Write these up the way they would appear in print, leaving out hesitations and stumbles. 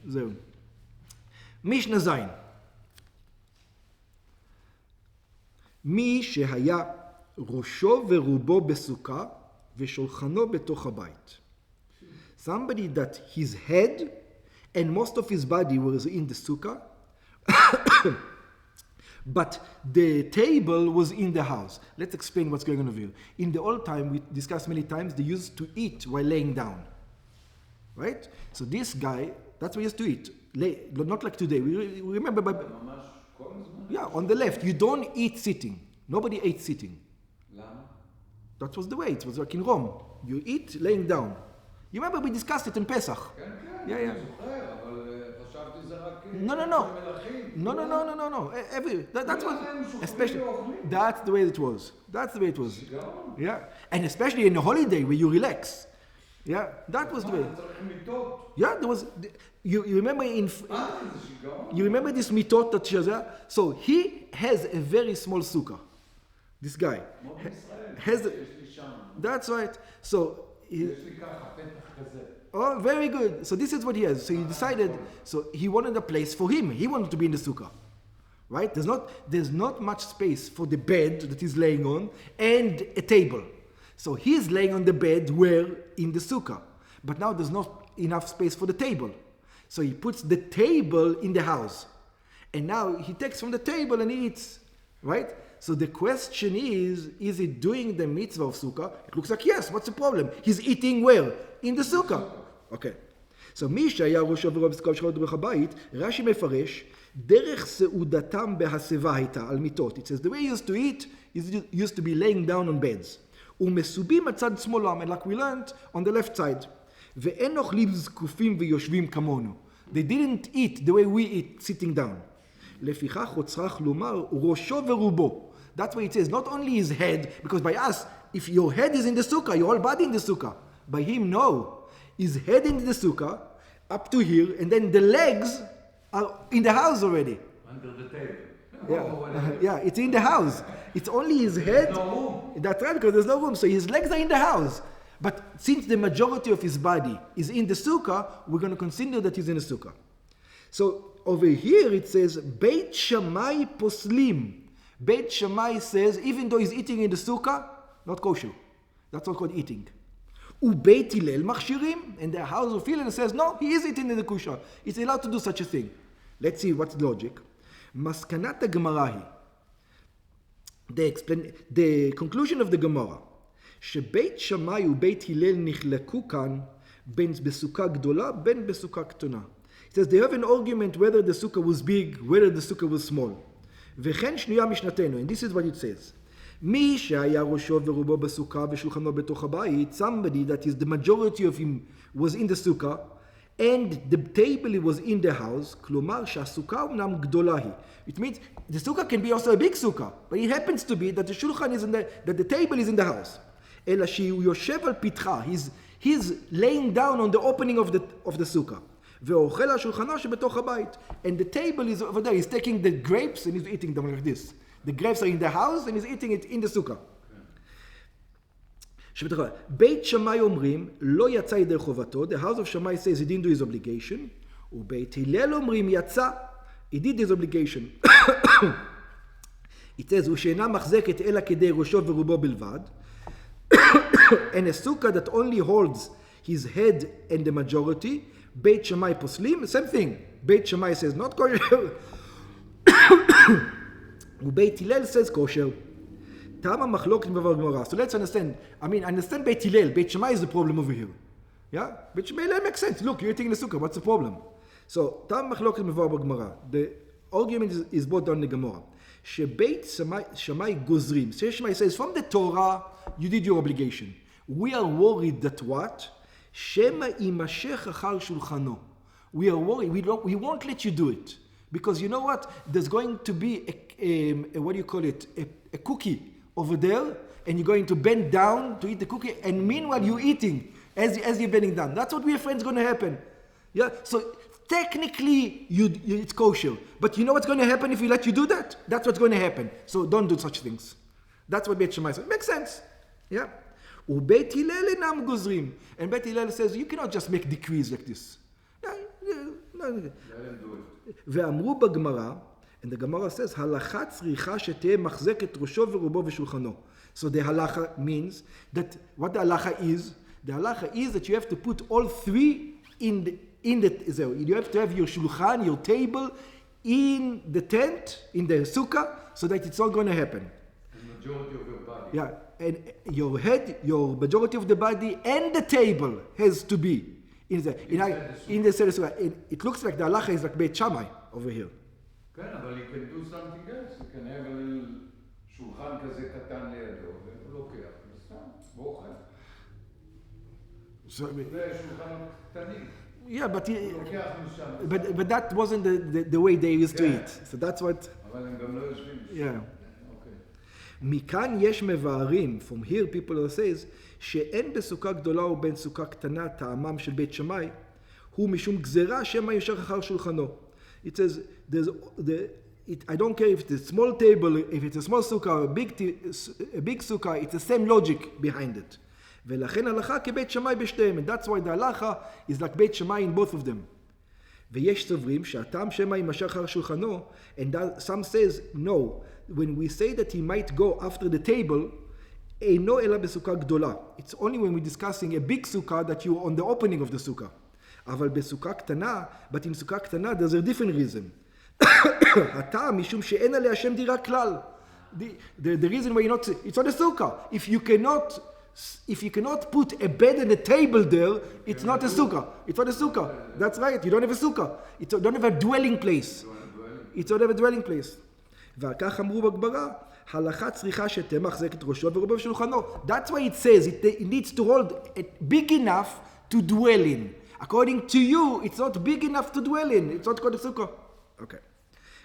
זהו. משנה זין. מי שהיה ראשו ורובו בסוכה ושולחנו בתוך הבית. Somebody that his head and most of his body was in the sukkah, but the table was in the house. Let's explain what's going on over here. In the old time, we discussed many times, they used to eat while laying down. Right? So this guy, that's what he used to eat. Not like today. We remember, yeah, on the left, you don't eat sitting. Nobody ate sitting. That was the way. It was like in Rome. You eat laying down. You remember we discussed it in Pesach. Yeah. No. That's what, especially, that's the way it was. Yeah. And especially in a holiday where you relax. Yeah, that was the way. Yeah, there was. You remember you remember this mitot that she has there? So he has a very small sukkah. This guy has. That's right. So. Oh, very good. So this is what he has. So he decided. So he wanted a place for him. He wanted to be in the sukkah, right? There's not much space for the bed that he's laying on and a table. So he's laying on the bed where in the sukkah, but now there's not enough space for the table. So he puts the table in the house, and now he takes from the table and eats, right? So the question is he doing the mitzvah of sukkah? It looks like yes. What's the problem? He's eating where? In the sukkah. Okay. So מי שהיה ראשו ורוב בסוכה ושולחנו בתוך הבית, רש"י מפרש, דרך סעודתם בהסבה הייתה על מיטות. It says the way he used to eat, he used to be laying down on beds. ומסובים מצד שמאלם, and like we learned, on the left side. ואין אוכלים זקופים ויושבים כמונו. They didn't eat the way we eat, sitting down. לפיכך הוא צריך לומר ראשו ורובו. That's why it says not only his head, because by us, if your head is in the sukkah, your whole body in the sukkah. By him, no. His head in the sukkah, up to here, and then the legs are in the house already. Under the table. Yeah, it's in the house. It's only his head. There's no room. That's right, because there's no room. So his legs are in the house. But since the majority of his body is in the sukkah, we're going to consider that he's in the sukkah. So over here it says, Beit Shammai poslim. Beit Shammai says, even though he's eating in the sukkah, not kosher. That's not called eating. Ubeit Hillel machshirim, and the house of Hillel says, no, he is eating in the kosher. He's allowed to do such a thing. Let's see what's the logic. Maskanat Gemara. The conclusion of the Gemara. שבית שמאי ובית הלל נחלקו כאן בין בסוכה גדולה בין בסוכה קטנה. It says they have an argument whether the sukkah was big, whether the sukkah was small. וכן שנויה משנתנו, and this is what it says. מי שהיה ראשו ורובו בסוכה ושולחנו בתוך הבית, somebody that is the majority of him was in the sukkah, and the table was in the house, כלומר שהסוכה אומנם גדולה היא. It means the sukkah can be also a big sukkah, but it happens to be that the shulchan is in that the table is in the house. אלא שהוא יושב על פתחה, he's laying down on the opening of the sukkah. ואוכל על שולחנו שבתוך הבית. And the table is over there, he's taking the grapes and he's eating them like this. The grapes are in the house and he's eating it in the sukkah. בית שמאי אומרים, לא יצא ידי חובתו, the house of Shammai says he didn't do his obligation, ובית הלל אומרים, יצא, he did his obligation. It says, הוא שאינה מחזקת אלא כדי ראשו ורובו בלבד, and a sukkah that only holds his head and the majority, Beit Shammai poslim, same thing. Beit Shammai says not kosher, Beit Hillel says kosher. Tama machlokes b'var Gemara. So let's understand. Understand Beit Hillel. Beit Shammai is the problem over here. Yeah, Beit Shammai makes sense. Look, you're eating the sukkah. What's the problem? So Tama machlokes b'var Gemara. The argument is brought down in the Gemara. Shebeit Shammai gozrim. Shammai says from the Torah you did your obligation. We are worried that what? Shema imashech achar shulchano. We are worried. We won't let you do it because you know what? There's going to be a what do you call it? A cookie over there, and you're going to bend down to eat the cookie, and meanwhile you're eating as you're bending down. That's what we're afraid is going to happen. Yeah. So technically, it's kosher, but you know what's going to happen if we let you do that? That's what's going to happen. So don't do such things. That's what Beit Shammai says. Makes sense. Yeah. ובית הלל אינם גוזרים. And Beit Hillel says, you cannot just make decrees like this. No, ואמרו בגמרא, and the Gemara says, הלכה צריכה שתהיה מחזקת ראשו ורובו ושולחנו. So the halacha means that what the halacha is that you have to put all three in the you have to have your shulchan, your table, in the tent, in the sukkah, so that it's all going to happen. The majority of your body. Yeah, and your head, your majority of the body, and the table has to be in the sukkah. It looks like the halacha is like Beit Shammai over here. כן, אבל you can do something else. You can have a little שולחן כזה קטן לידו, והוא לוקח, וסתם, ואוכל. זה שולחן קטנים. Yeah, but that wasn't the way they used to eat. So that's what... אבל הם גם לא יושבים. Yeah. מכאן יש מבארים, from here people says, שאין בסוכה גדולה ובין סוכה קטנה טעמם של בית שמאי, הוא משום גזרה שמא ישר אחר שולחנו. It says, I don't care if it's a small table, if it's a small sukkah or a big sukkah, it's the same logic behind it. ולכן הלכה כבית שמאי בשתיהם. And that's why the halacha is like בית שמאי in both of them. ויש סוברים שהטעם שמא יימשך אחר שולחנו, and some says, no, when we say that he might go after the table, אינו אלא בסוכה גדולה. It's only when we're discussing a big sukkah that you're on the opening of the sukkah. אבל בסוכה קטנה, but in סוכה קטנה, there's a different reason. הטעם משום שאין עליה שם דירה כלל. The reason why you're not, it's not a sukkah. If you cannot put a bed and a table there, it's not a sukkah. It's not a sukkah. That's right. You don't have a sukkah. You don't have a dwelling place. It's not have a dwelling place. וכך אמרו בגמרא, הלכה צריכה שתמחזק את ראשו ורובו ושולחנו. That's why it says it needs to hold it big enough to dwell in. According to you, it's not big enough to dwell in. It's not called a sukkah. Okay.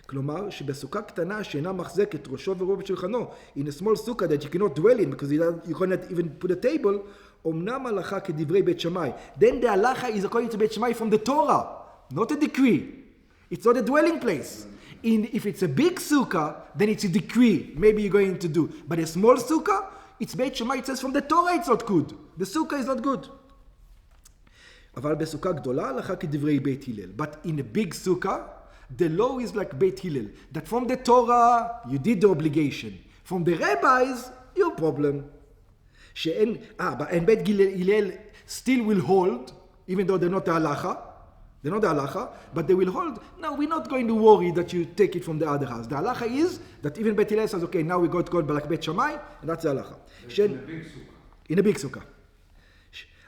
כלומר, שבסוכה קטנה שאינה מחזקת ראשו ורובו ושולחנו, in a small sukkah that you cannot dwell in because you cannot even put a table, אומנם הלכה כדברי בית שמאי. Then the halacha is according to בית שמאי from the Torah, not a decree. It's not a dwelling place. If it's a big sukkah, then it's a decree. Maybe you're going to do. But a small sukkah, it's בית שמאי, it says from the Torah it's not good. The sukkah is not good. אבל בסוכה גדולה הלכה כדברי בית הלל. But in a big sukkah, the law is like Beit Hillel, that from the Torah, you did the obligation. From the rabbis, your problem. And Beit Hillel still will hold, even though they're not the halacha, but they will hold. No, we're not going to worry that you take it from the other house. The halacha is that even Beit Hillel says, okay, now we got to go like Beit Shammai, and that's the halacha. In a big sukkah.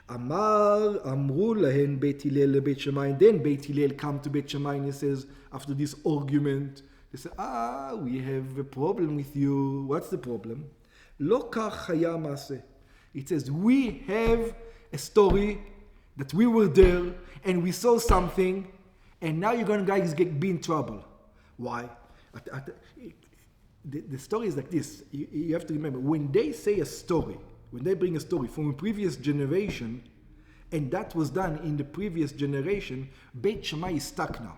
אמרו להן בית הלל לבית שמאי, then בית הלל come to בית שמאי and he says, after this argument, they say, we have a problem with you. What's the problem? לא כך היה מעשה. It says, we have a story that we were there and we saw something and now you're going to guys be in trouble. Why? The story is like this. You have to remember, when they say a story, when they bring a story from a previous generation, and that was done in the previous generation, Beit Shammai is stuck now.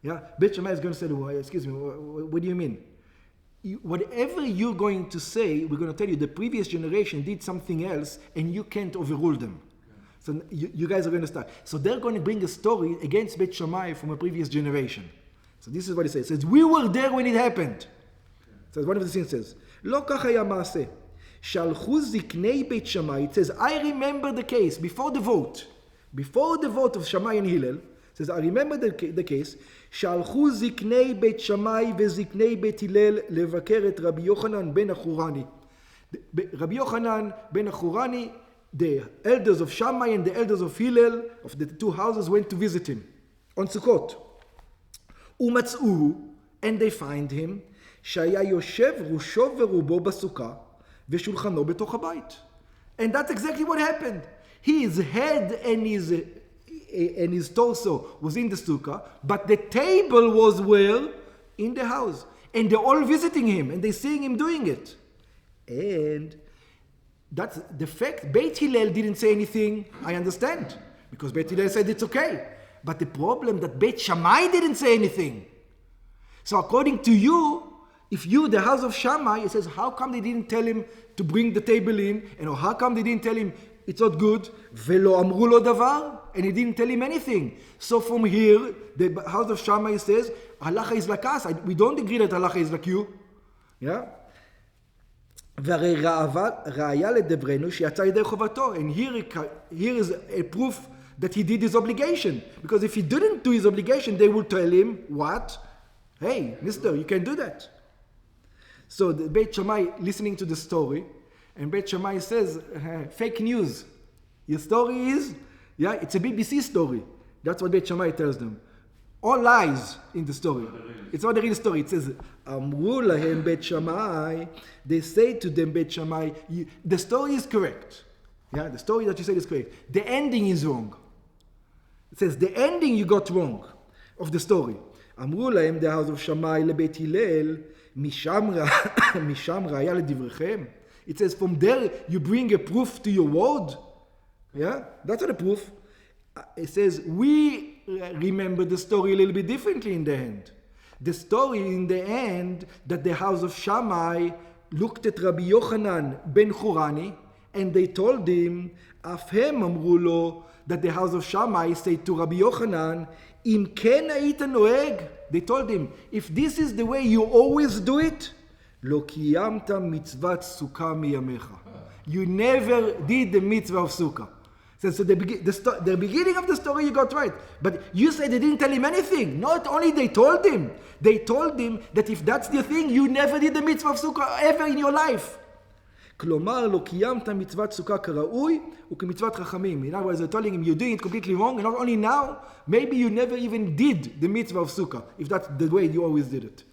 Yeah, Beit Shammai is going to say, well, excuse me, what do you mean? Whatever you're going to say, we're going to tell you the previous generation did something else, and you can't overrule them. So you guys are going to start. So they're going to bring a story against Beit Shammai from a previous generation. So this is what it says. It says, we were there when it happened. So one of the things says, לא כך היה מעשה. שלחו זקני בית שמאי, it says, I remember the case, before the vote of Shammai and Hillel, it says, I remember the case, שלחו זקני בית שמאי וזקני בית הלל לבקר את רבי יוחנן בן החורני. Rabbi Yochanan ben Achurani, the elders of Shammai and the elders of Hillel, of the two houses, went to visit him on Sukkot. ומצאוהו, and they find him, שהיה יושב ראשו ורובו בסוכה, ושולחנו בתוך הבית. And that's exactly what happened. His head and his torso was in the sukkah, but the table was where? In the house. And they're all visiting him, and they're seeing him doing it. And that's the fact. Beit Hillel didn't say anything, I understand, because Beit Hillel said it's okay. But the problem that Beit Shammai didn't say anything. So according to you, if you, the house of Shammai, it says, how come they didn't tell him to bring the table in? And how come they didn't tell him it's not good? ולא אמרו לו דבר? and he didn't tell him anything. So from here, the house of Shammai says, halacha is like us. We don't agree that halacha is like you. Yeah? והרי ראיה לדברנו שיצא ידי חובתו. And here is a proof that he did his obligation. Because if he didn't do his obligation, they would tell him, what? Hey, mister, you can do that. So the Beit Shammai listening to the story, and Beit Shammai says, fake news. Your story is, it's a BBC story. That's what Beit Shammai tells them. All lies in the story. It's not the real story. It says, Amru lahem Beit Shammai. They say to them, Beit Shammai, the story is correct. Yeah, the story that you said is correct. The ending is wrong. It says, the ending you got wrong of the story. Amru lahem, the house of Shammai, lebeit Hillel, misham raya ledivrechem. It says, from there you bring a proof to your word. Yeah, that's not a proof. It says, we remember the story a little bit differently in the end. The story in the end that the house of Shammai looked at Rabbi Yochanan ben Churani and they told him, Afhem amru lo, that the house of Shammai said to Rabbi Yochanan, Im ken hayita noeg. They told him, if this is the way you always do it, lo kiyamta mitzvat sukkah miyamecha. You never did the mitzvah of sukkah. So the beginning of the story you got right. But you said they didn't tell him anything. Not only they told him that if that's the thing, you never did the mitzvah of sukkah ever in your life. כלומר, לא קיימת מצוות סוכה כראוי וכמצוות חכמים. In other words, they're telling him you're doing it completely wrong, and not only now, maybe you never even did the mitzvah of sukkah, if that's the way you always did it.